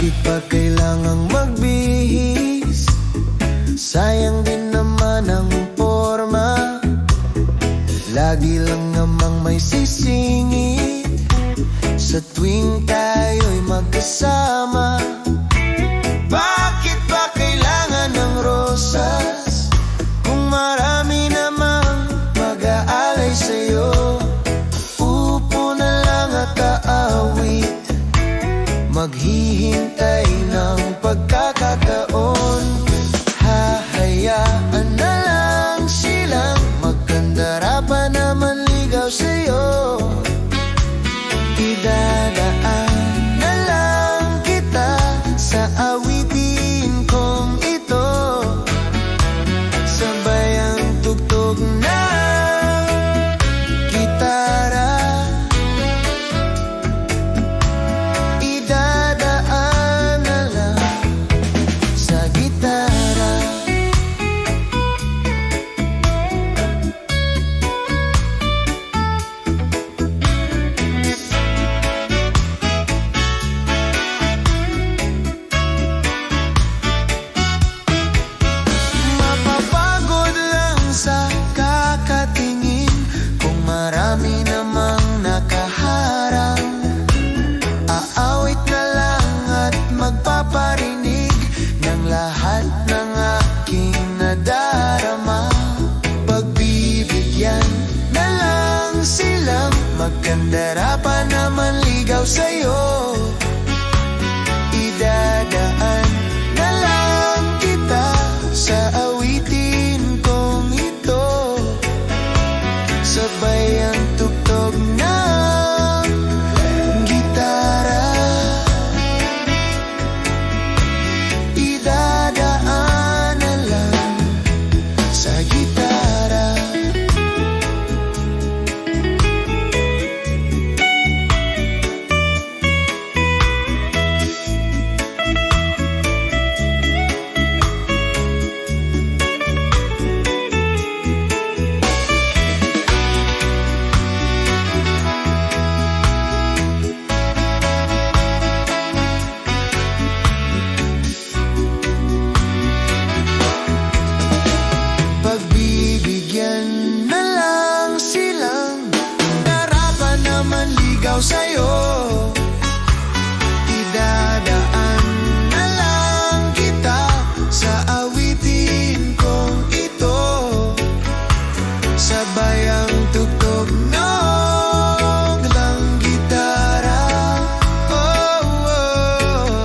Bakit pa kailangang magbihis? Sayang din naman ang forma. Lagi lang namang may sisingit sa tuwing tayo'y magkasama. Bakit ba kailangan ng rosas kung marami namang mag-aalay sa'yo? Upo na lang at aawit, maghihintay ng pagkakataon. Hahayaan na lang silang magkandara pa naman ligaw sa'yo. Idadaan na lang kita sa awitin kong ito, sabay ang tugtog ng gitara. Idadaan na lang sa gitara. Mapapagod lang sa kakatingin kung marami namang nakaharang. Aawit na lang at magpaparinig ng lahat ng aking nadarama. Pagbibigyan na lang silang magkandara pa naman ligaw sa'yo. Idadaan na lang kita sa awitin kong ito, sabay ang tugtog ng gitara. Idadaan na lang sa gitara. Pagbibigyan na lang silang harapan naman ligaw sa'yo. Idadaan na lang kita sa awitin kong ito, sabay ang tugtog ng lang gitara. Oh, oh.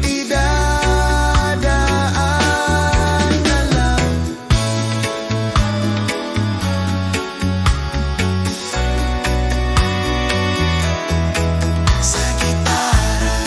Idadaan na lang sa gitara.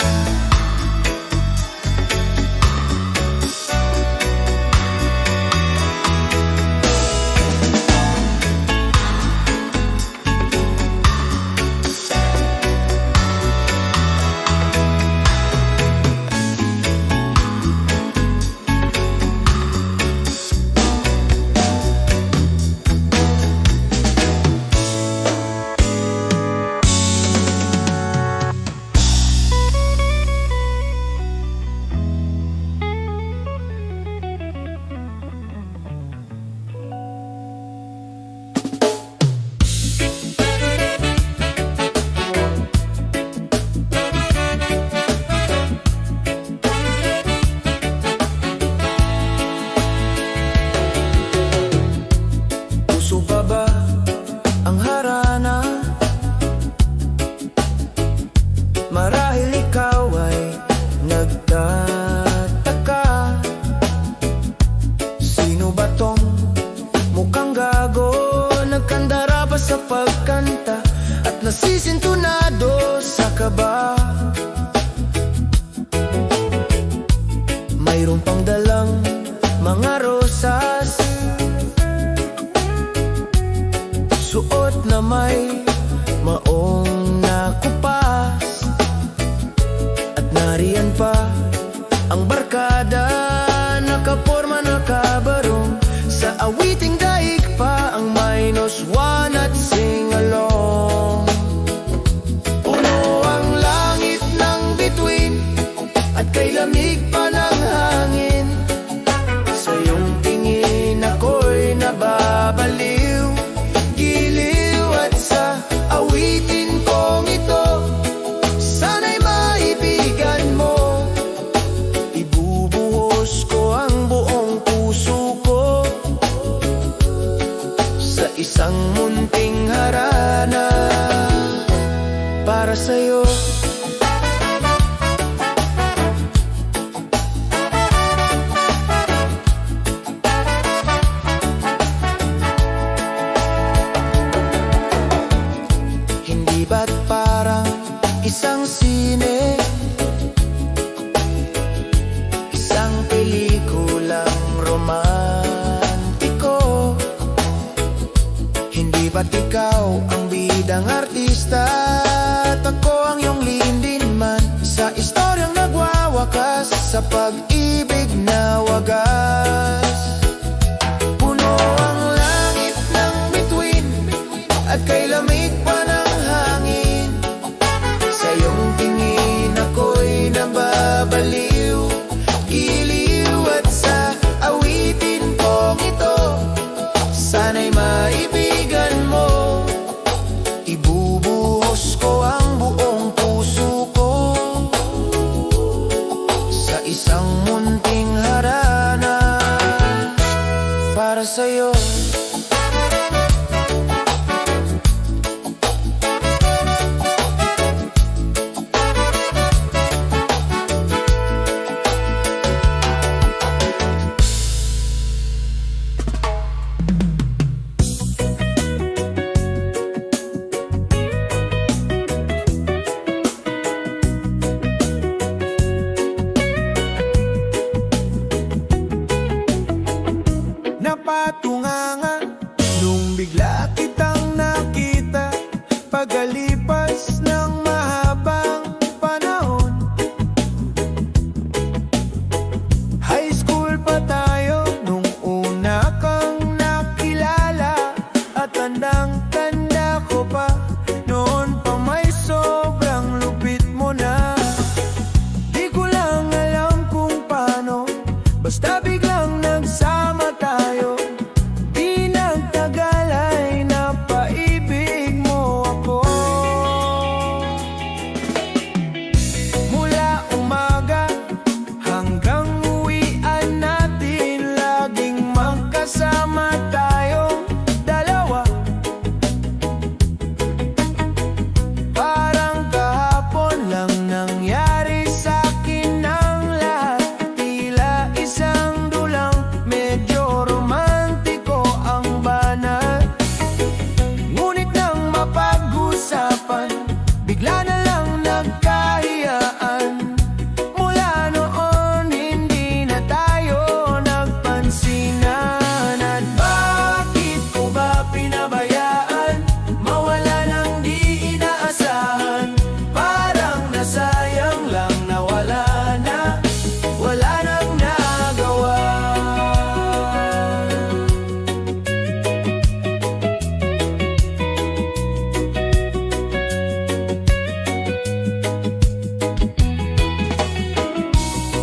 Puso pa ba ang harana? Marahil ikaw ay nagtataka, sino ba tong mukhang gago? Nagkandara pa sa pagkanta at nasisintunado sa kaba. Mayroon pang dalang mga rosas, suot na may maong nakupas, at nariyan pa ang barkada, nakaporma nakabarong sa awiting daig pa ang -1 at sing along. Puno ang langit para sa'yo. Hindi ba't parang isang sine, isang pelikulang romantiko? Hindi ba't ikaw ang bidang artista at ako ang iyong lindinman sa istoryang nagwawakas sa pag-ibig na wagas? Puno ang langit ng bituin at kay lamig pa ng hangin. Sa iyong tingin ako'y nababaliw, giliw at sa awitin kong ito, sana'y maibigan mo. Ibubuhos ko ang buong puso ko sa isang munting harana para sa'yo. Napatunganga nung bigla kitang nakita, pagkalipas ng mahabang panahon. High school pa tayo nung una kang nakilala, at tandang-tanda ko pa, noon pa may sobrang lupit mo na. Di ko lang alam kung paano, basta biglang nagsama tayo. Di nagtagal ay napaibig mo ako. Mula umaga hanggang uwian natin, laging magkasama tayong dalawa. Parang kahapon lang nangyari sa'kin ang lahat, tila isang dulang medyo romantiko ang banat. Ngunit nang mapag-usapan, bigla na lang nagkahiyaan. Mula noon hindi na tayo nagpansinan. At bakit ko ba pinabayaan mawala nang di inaasahan? Parang nasayang lang na wala nang nagawa.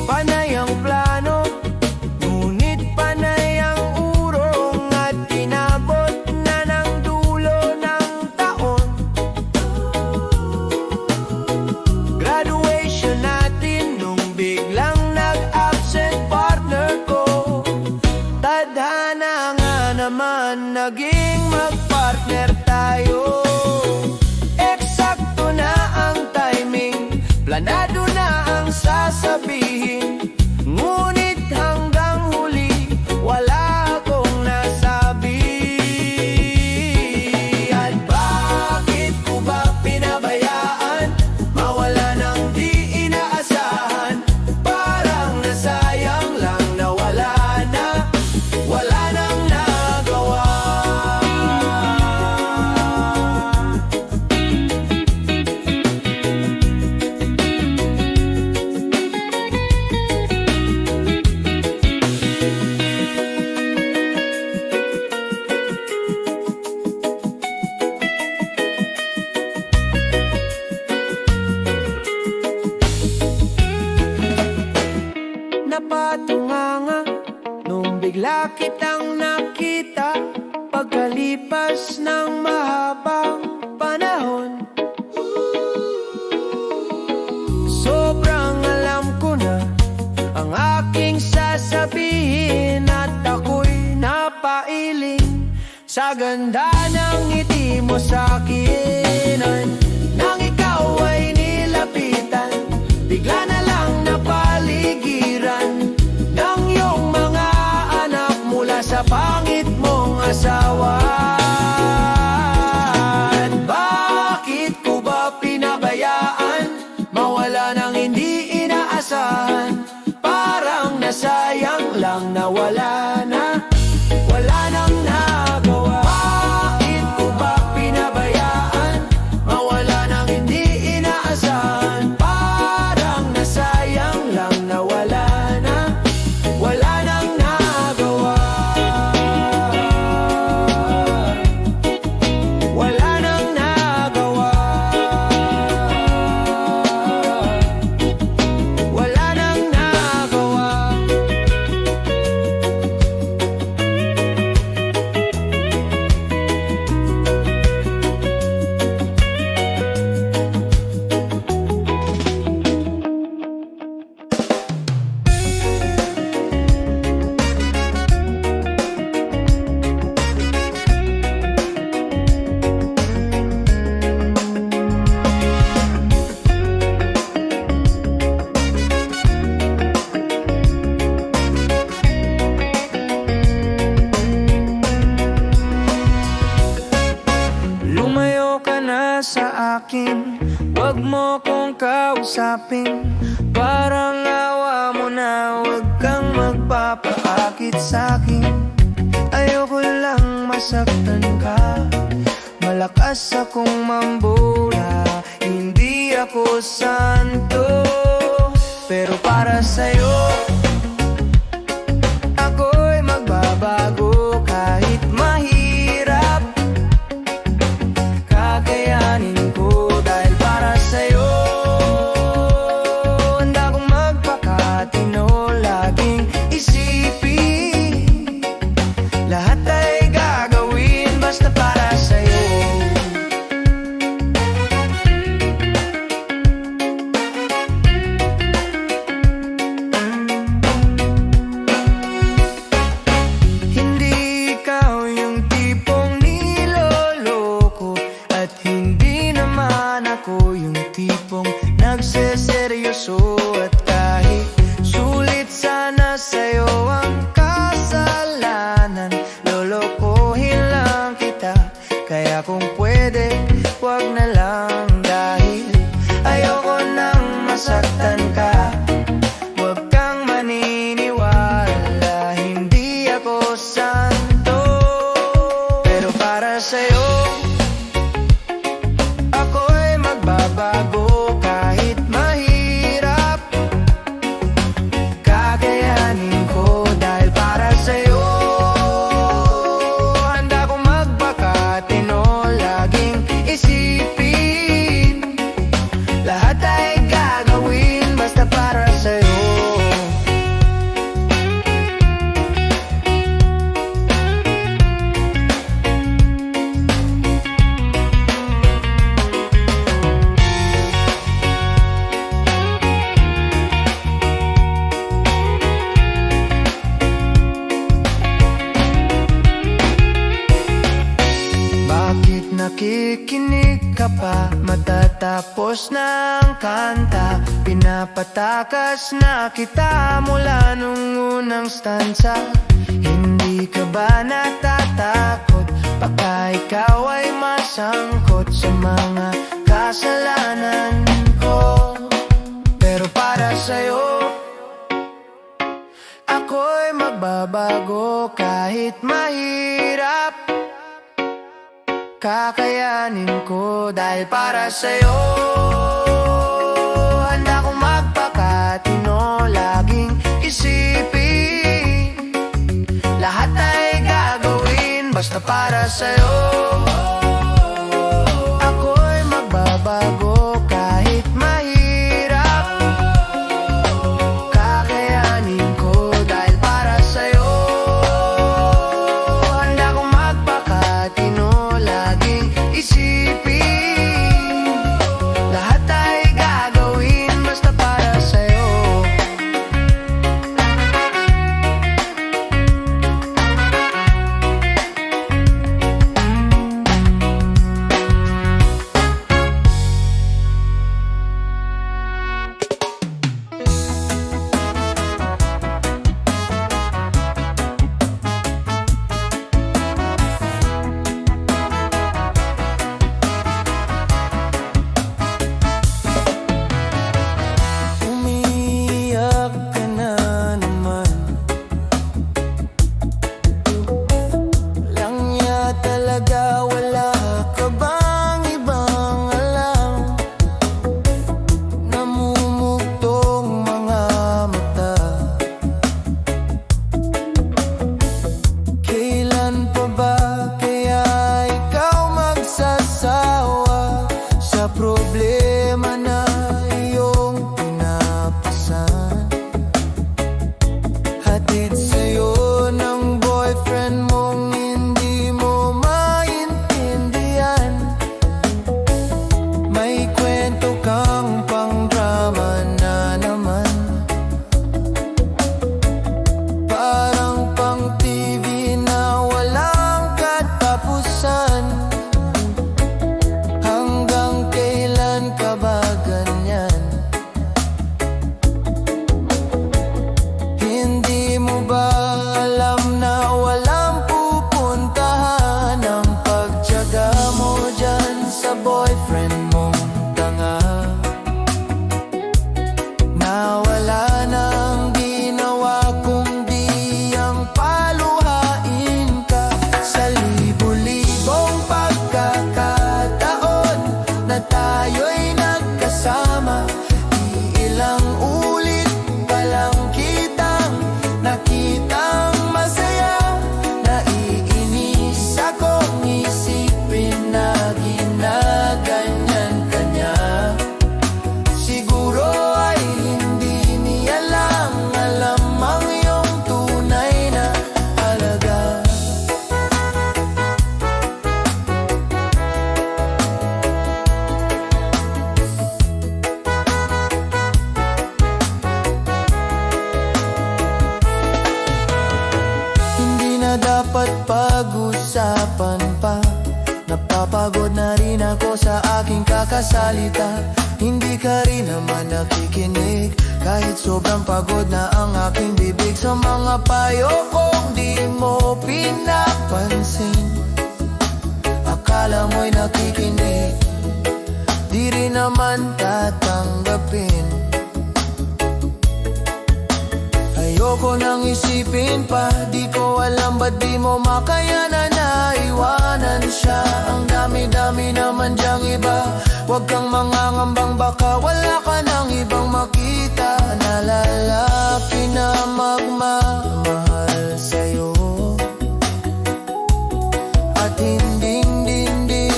Panay ang plano, ngunit panay ang urong, at inabot na ng dulo ng taon. Graduation natin nung biglang nag-absent partner ko. Tadhana nga naman, naging mag-partner tayo. Eksakto na ang timing, planado na ang sasabihin. Ngunit hanggang huli, wala akong nasabi. At bakit ko ba pinabayaan mawala nang di inaasahan? Parang nasayang lang na wala nang nagawa. Napatunganga nung bigla kitang nakita, pagkalipas ng mahabang panahon. Sobrang alam ko na ang aking sasabihin, at ako'y napailing sa ganda ng ngiti mo sa'kin. Nang ikaw ka sa akin, wag mo kong kausapin. Parang awa mo na, wag kang magpapaakit sa'kin. Ayoko lang masaktan ka, malakas akong mambula. Hindi ako santo, pero para sa'yo ako'y magbabago. Kahit mahirap, kakayanin ko. Dahil para sa'yo handa akong magpakatino. Laging isipin, lahat ay gagawin basta para sa'yo. Hindi ikaw yung tipong niloloko, at hindi naman ako yung tipong nagseseryoso. At kahit sulit sana sa'yo ang kasalanan, lolokohin lang kita. Kaya kung pwede, wag na lang. Dahil ayoko nang masaktan ka, wag kang maniniwala. Hindi ako santo, pero para sa'yo ako'y magbabago. Kahit mahirap, kakayanin ko. Dahil para sa'yo handa akong magpakatino. Laging isipin, lahat ay gagawin basta para sa'yo. Bakit nakikinig ka pa? Matatapos na ang kanta. Pinapatakas na kita mula nung unang stanza. Hindi ka ba natatakot? Baka ikaw ay masangkot sa mga kasalanan ko. Pero para sa'yo ako'y magbabago. Kahit mahirap, kakayanin ko. Dahil para sa'yo handa akong magpakatino. Laging isipin, lahat ay gagawin basta para sa'yo. Ako'y magbabago. Kahit mahirap, kakayanin ko. Dahil para sa'yo handa akong magpakatino. Laging isipin, lahat ay gagawin basta para sa'yo. girlfriend mong tanga na wala nang ginawa kundi ang paluhain ka. Sa libo-libong pagkakataon na tayo'y nagkasama, iilang ulit pa lang kitang nakitang masaya. Naiinis akong isipin na ginaganyan ka niya. Siguro ay hindi niya lang alam ang iyong tunay na halaga. Hindi na dapat pag-usapan pa. Napapagod na rin ako sa aking kakasalita. Hindi ka rin naman nakikinig, kahit sobrang pagod na ang aking bibig. Sa mga payo kong di mo pinapansin, akala mo'y nakikinig, di rin naman tatanggapin. Ayoko nang isipin pa, di ko alam ba't di mo makayanan na iwanan siya. Ang dami-dami naman diyang iba, huwag kang mangangambang baka wala ka nang ibang makita na lalaki na magmamahal sa'yo. At hindi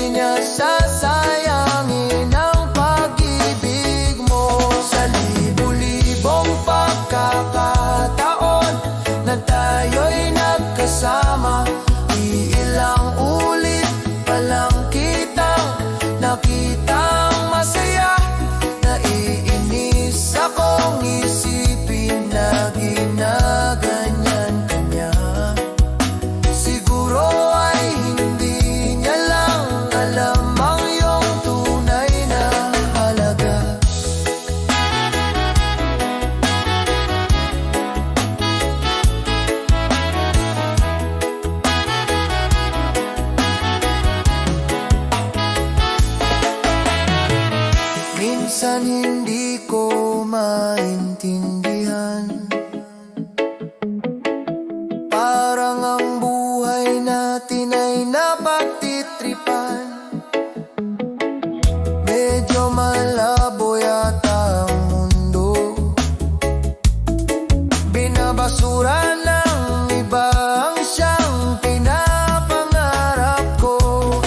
niya sasayangin ang pag-ibig mo. Sa libo-libong pagkakataon na tayo'y nagkasama, iilang ulit pa lang kitang nakitang masaya. Naiinis akong isipin na ginaganyan ka niya. Siguro ay hindi niya lang alam ang iyong tunay na halaga. Minsan hindi ko maintindihan, parang ang buhay natin ay napagtitripan. Medyo malabo yata ang mundo, binabasura ng iba ang siyang pinapangarap ko.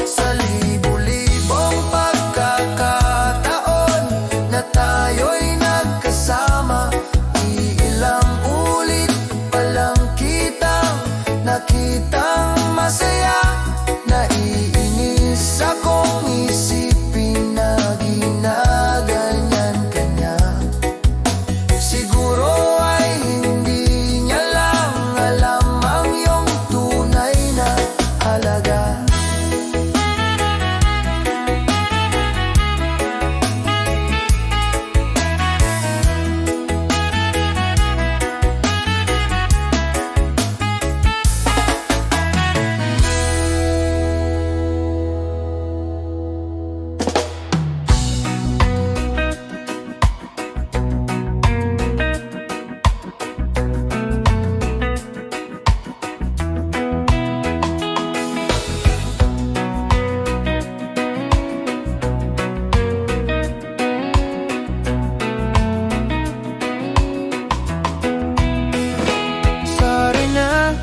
Sa libo-libong pagkakataon na tayo'y nagkasama, iilang ulit pa lang kitang nakitang masaya. Naiinis akong isipin na ginaganyan ka niya. Siguro ay hindi niya lang alam ang iyong tunay na halaga. Sorry na,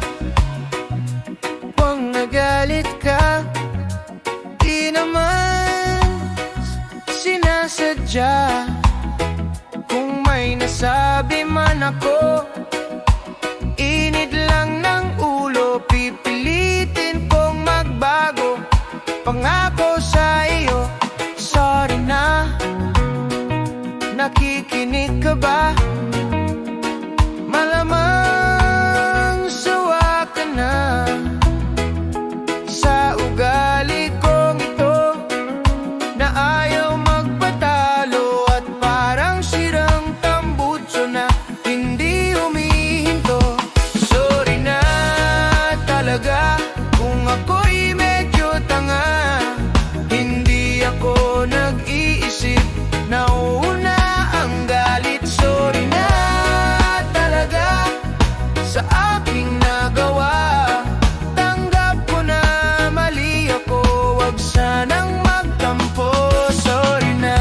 huwag nagalit ka, di naman sinasadya. Kung may nasabi man ako, init lang ng ulo, pipilitin kong magbago. Pangako sa iyo, sorry na. Nakikinig ka ba? Malamang sawa ka na sa ugali kong ito, na ayaw magpatalo at parang sirang tambutso na hindi humihinto. Sorry na talaga. nauna ang galit. Sorry na talaga sa aking nagawa. Tanggap ko na mali ako, wag sanang magtampo. Sorry na.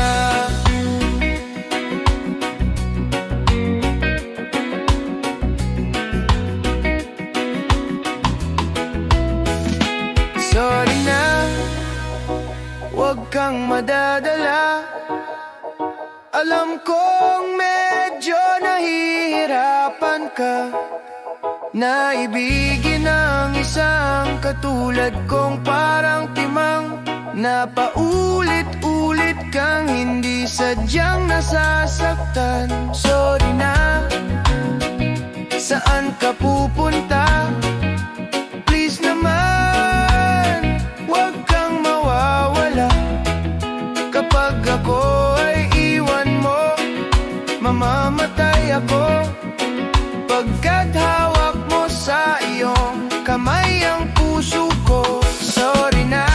Sorry na, wag kang madadala. Alam kong medyo nahihirapan ka na ibigin ang isang katulad kong parang timang na paulit-ulit kang hindi sadyang nasasaktan. Sorry na, saan ka pupunta? Please naman, wag kang mawawala. Kapag ako ay iwan mo, mamamatay ako. Pagkat hawak mo sa iyong kamay ang puso ko. Sorry na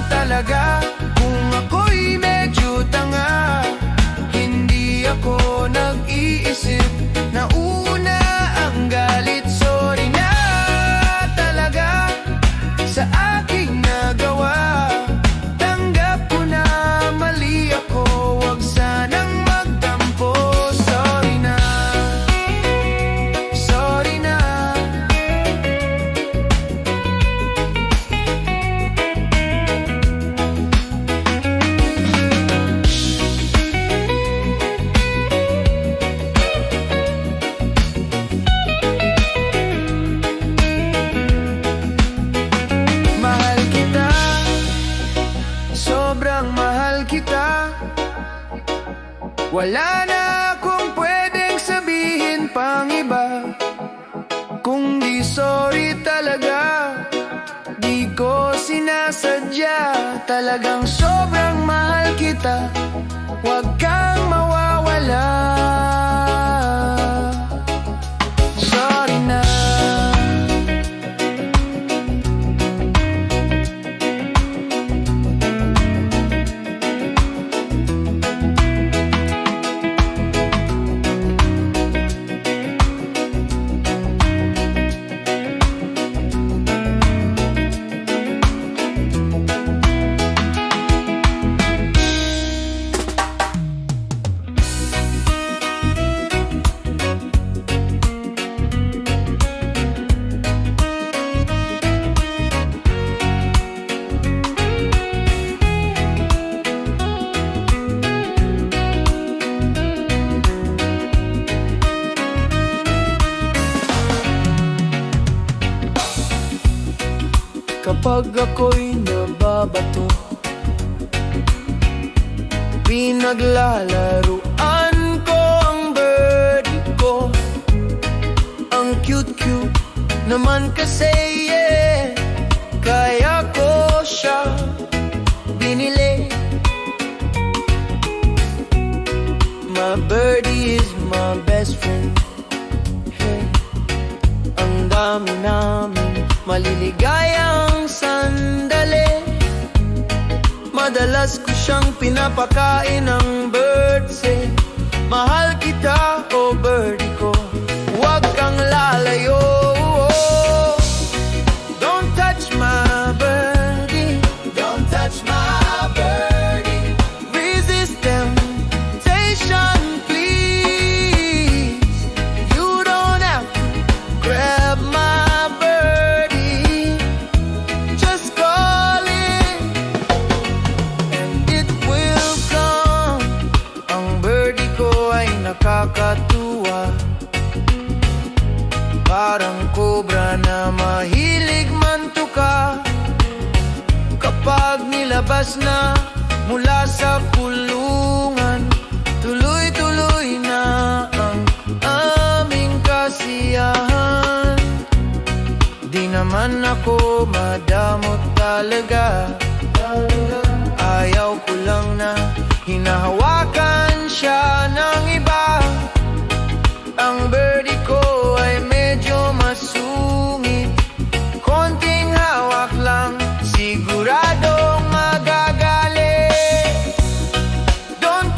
talaga kung ako'y medyo tanga. Hindi ako nag-iisip na una ang galit. Sorry na talaga sa aking nagawa. Tanggap ko na mali ako, wag sanang magtampo. Sorry na, sorry na. Mahal kita, sobrang mahal kita. Wala na akong pwedeng sabihin pang iba, kung di sorry talaga. Di ko sinasadya, talagang sobrang mahal kita. Huwag kang mawawala. Sorry na. Kapag ako'y nababato, pinaglalaruan ko ang birdie ko. Ang cute-cute naman kasi, yeah. Kaya ko siya binili. My birdie is my best friend. Hey, ang dami namin maliligayang sandali. Madalas ko siyang pinapakain ng birdseed. Mahal kita, oh birdie ko, huwag kang lalayo. Don't touch my birdie, don't touch my birdie. Resist temptation, please. You don't have to grab my birdie. Just call it and it will come. Ang birdie ko ay nakakatuwa, parang kobra na mahilig mantuka. Kapag nilabas na mula sa kulungan, tuloy-tuloy na ang aming kasiyahan. Di naman ako madamot talaga. Ayaw ko lang na hinahawakan siya ng iba. Ang birdie ko ay medyo masungit, konting hawak lang siguradong magagalit. Don't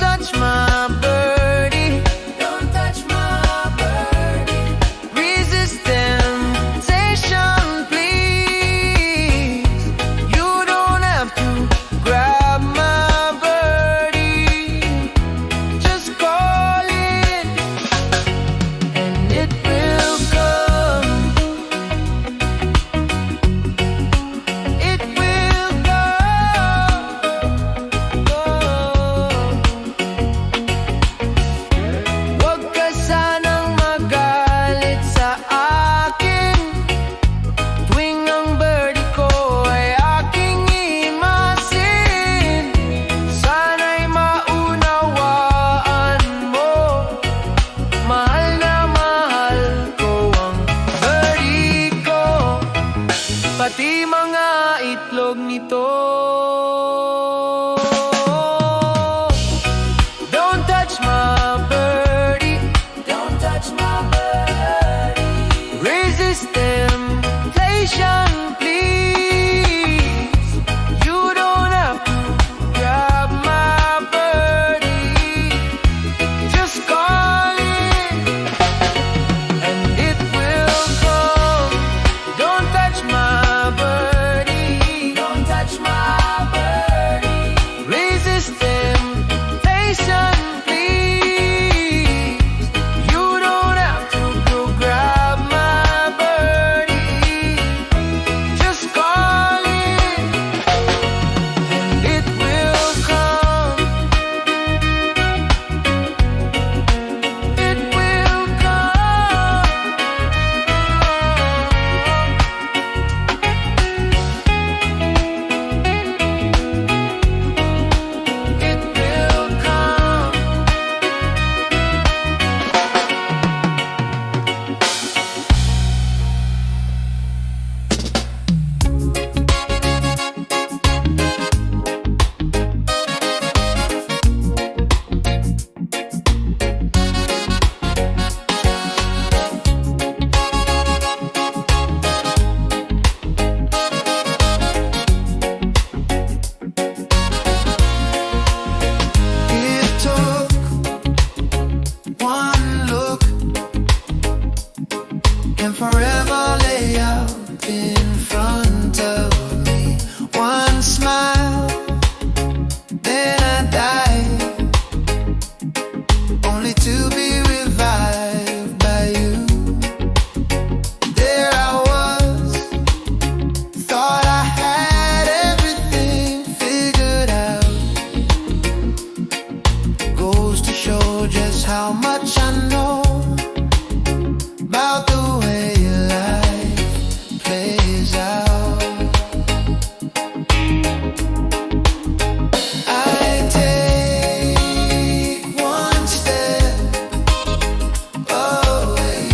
just how much I know about the way your life plays out. I take one step away,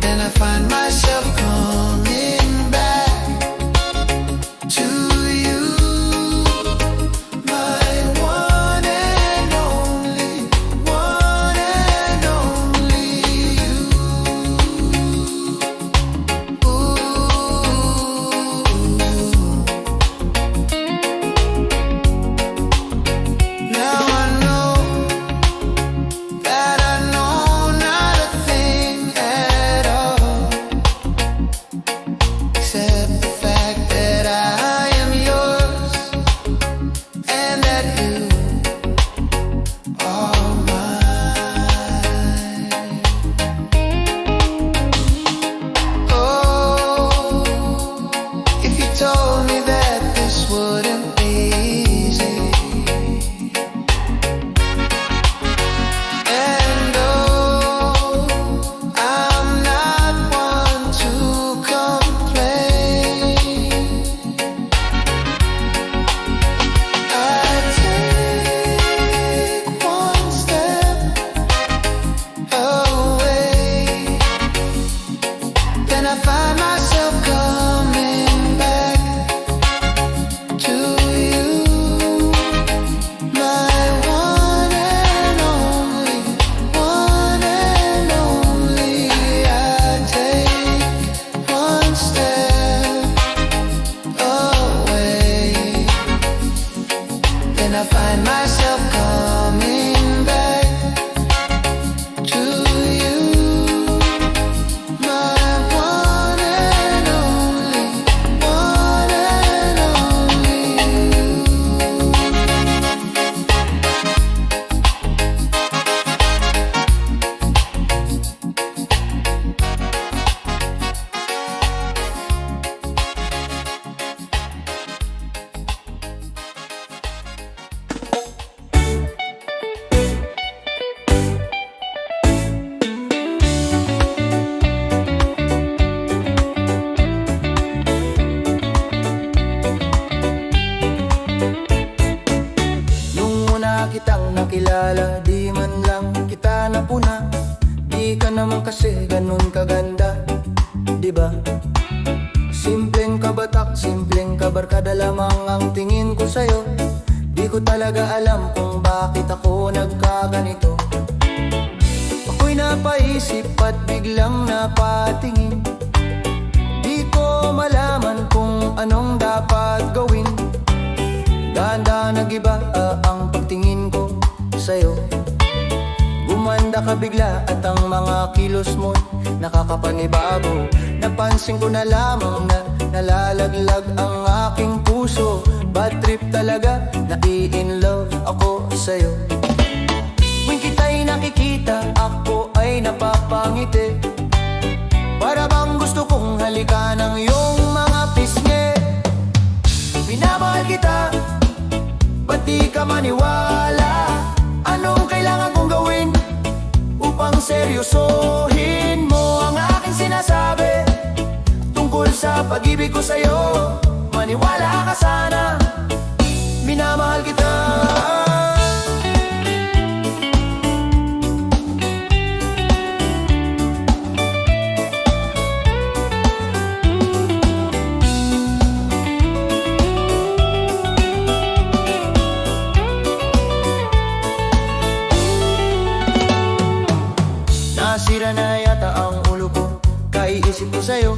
then I find myself coming back to you, my one and only, one and only you. Now I know that I know not a thing at all, except the fact that I am yours and that you are mine. Oh, if you told me that this wouldn't be easy, and oh, I'm not one to complain. I take one step away, then I find myself coming back to you, my one and only, one and only. I take one step away, then I find myself coming back to you, my one and only, one and only you. Nung una kitang nakilala, di man lang kita napuna. Di ka naman kasi ganun kaganda, di ba? Simpleng kabatak, simpleng kabarkada lamang ang tingin ko sa'yo. Di ko talaga alam kung bakit ako nagkaganito. Ako'y napaisip at biglang napatingin. Di ko malaman kung anong dapat gawin. Dahan-dahan nag-iba ang pagtingin ko sa'yo. Gumanda ka bigla at ang mga kilos mo'y nakakapanibago. Napansin ko na lamang na nalalaglag ang aking puso. Bad trip talaga, nai-in love ako sa'yo. Tuwing kita'y nakikita, ako ay napapangiti. Para bang gusto kong halikan ang iyong mga pisngi. Minamahal kita, ba't di ka maniwala? Anong kailangan kong gawin upang seryosohin mo ang aking sinasabi tungkol sa pag-ibig ko sa'yo? Maniwala ka sana, minamahal kita. Nasira na yata ang ulo ko, kaiisip ko sa'yo.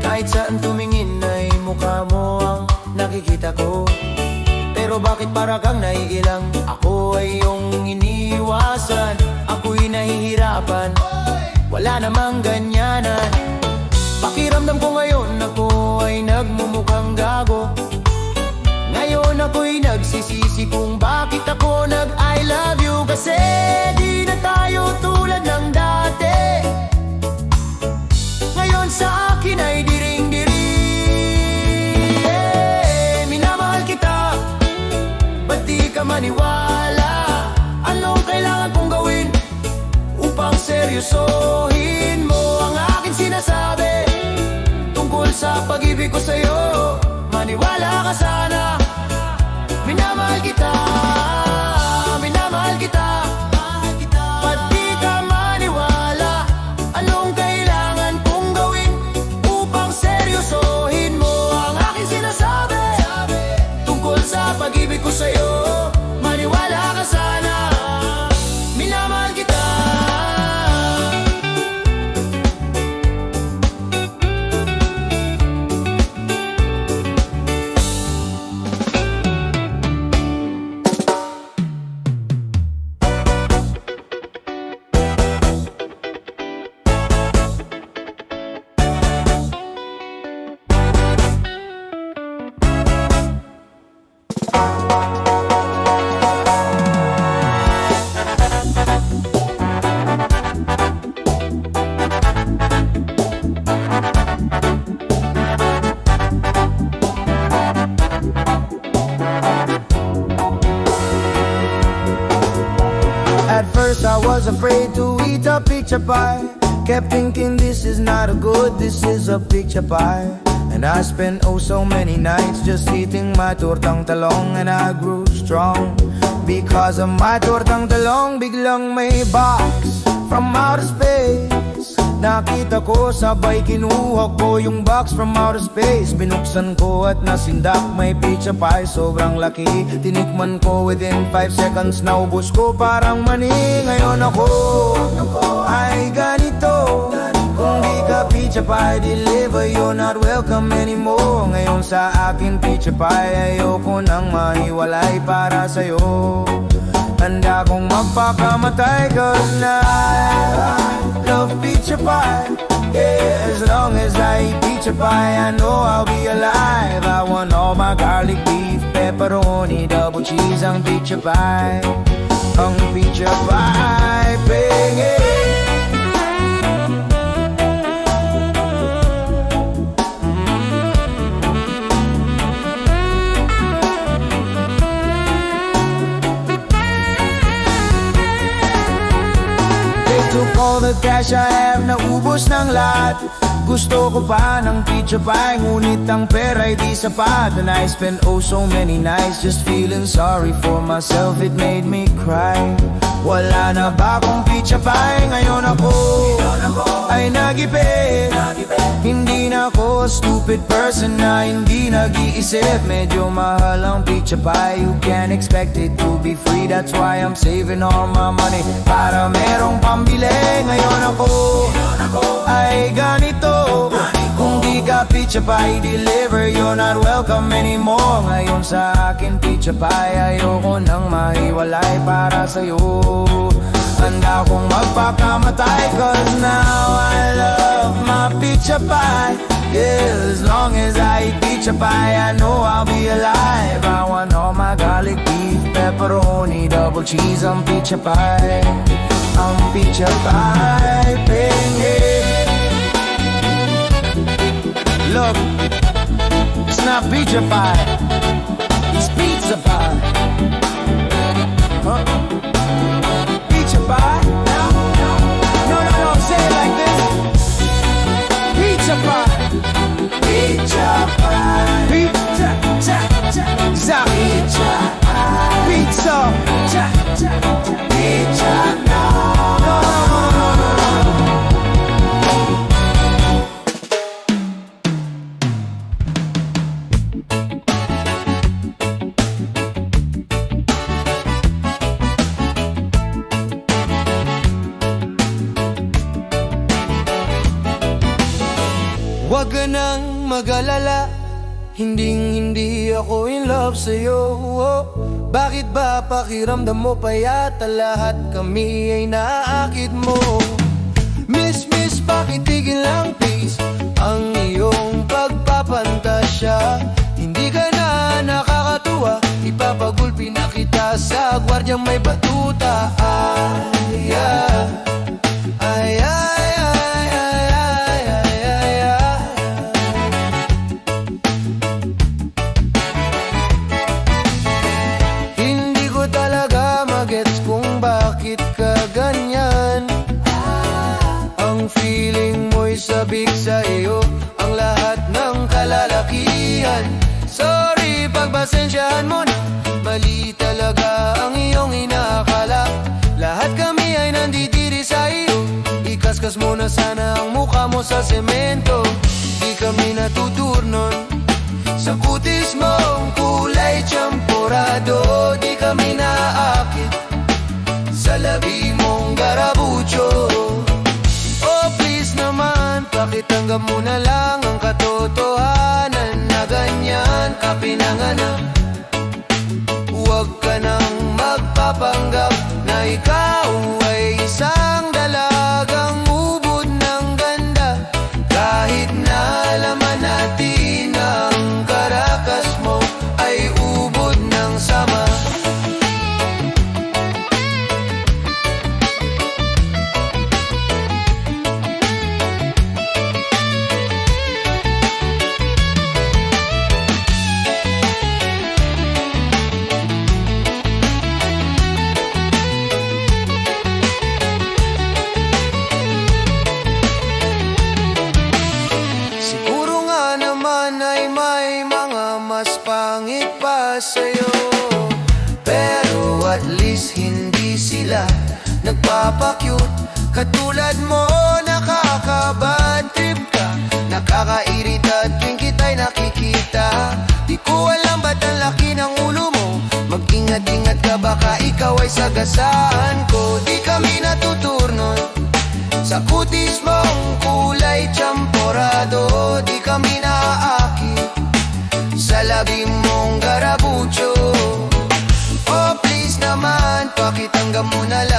Kahit saan tumingin ay mukha mo ang nakikita ko. Pero bakit para kang naiilang? Ako ay iyong iniiwasan. Ako'y nahihirapan, wala namang ganyanan. Pakiramdam ko ngayon ako ay nagmumukhang gago. Ngayon ako'y nagsisisi kung bakit ako nag-I love you. Kasi di na tayo tulad ng dati. Ngayon sa akin ay diring-diri. Minamahal kita, ba't di ka maniwala? seryosohin mo ang aking sinasabi tungkol sa pag-ibig ko sa'yo. Maniwala ka sana, minamahal kita, minamahal kita. Ba't di ka maniwala? Anong kailangan kong gawin upang seryosohin mo ang aking sinasabi tungkol sa pag-ibig ko sa'yo? Maniwala ka sana, minamahal kita. At first I was afraid to eat a picture pie. Kept thinking this is not a good, this is a picture pie. And I spent oh so many nights just eating my tortang talong. And I grew strong because of my tortang talong. Biglang may box from outer space. Nakita ko, sabay kinuha ko yung box from outer space. Binuksan ko at nasindak, may pizza pie, sobrang laki. Tinikman ko within 5 seconds, naubos ko parang mani. Ngayon ako ay ganito. Kung di ka pizza pie deliver, you're not welcome anymore. Ngayon sa akin pizza pie, ayoko nang mahiwalay para sa'yo. Handa kong magpakamatay, cause na I love pizza pie. Yeah, as long as I eat pizza pie, I know I'll be alive. I want all my garlic beef, pepperoni, double cheese ang pizza pie. Ang pizza pie, baby. Took all the cash I have, naubos ng lahat. Gusto ko pa ng pizza pie, ngunit ang pera'y di sapat. And I spent oh so many nights just feeling sorry for myself. It made me cry. Wala na ba akong pizza pie? Ngayon ako ay nag-ipid. Hindi na ako stupid person na hindi nag-iisip. Medyo mahal ang pizza pie, you can't expect it to be free. That's why I'm saving all my money para merong pambili. Ngayon ako ay ganito. Kung di ka pizza pie deliver, you're not welcome anymore. Ngayon sa akin pizza pie, ayoko nang mahiwalay para sa'yo. Handa kong magpakamatay, cause now I love my pizza pie. Yeah, as long as I eat pizza pie, I know I'll be alive. I want all my garlic beef, pepperoni, double cheese on pizza pie. On pizza pie, baby. Look, it's not pizza pie, it's pizza pie. Huh? Pizza pie? No, say it like this. Pizza pie. Pizza pie. Pizza, cha, cha, cha. Pizza pie. Pizza, cha, cha, cha. Pizza, no. Huwag ka nang mag-alala, hindi ako in love sa'yo. Bakit ba pakiramdam mo pa yata lahat kami ay naaakit mo? Miss, bakit tigil lang please ang iyong pagpapantasya? Hindi ka na nakakatuwa, ipapagulpi na kita sa gwardyang may batuta. Ay, ay, ay. Gets kung bakit ka ganyan. pasensyahan mo na. Mali talaga ang iyong inaakala. Lahat kami ay nandidiri sa iyo. Ikaskas mo na sana ang mukha mo sa semento. Di kami natuturnon sa kutis mong kulay tsamporado. Di kami naaakit sa labi mong garabucho. Oh please naman, pakitanggap mo na lang ang katotohanan na ganyan ka pinanganak. Huwag ka nang magpapanggap na ikaw ay isang dalagang ubod ng ganda. Kahit na alaman natin ang karakas mo ay ubod ng sama. Siguro nga naman ay may mga mas pangit pa sa'yo, pero at least hindi sila nagpapakyut. Katulad mo, nakakabad trip ka, nakakairita tuwing kita'y nakikita. Di ko alam ba't ang laki ng ulo mo. Mag-ingat-ingat ka, baka ikaw ay sagasaan ko. Di kami natuturnon sa kutis mong kulay tsamporado. Di kami naaakit sa labi mong garabucho. Oh please naman, pakitanggap mo na lang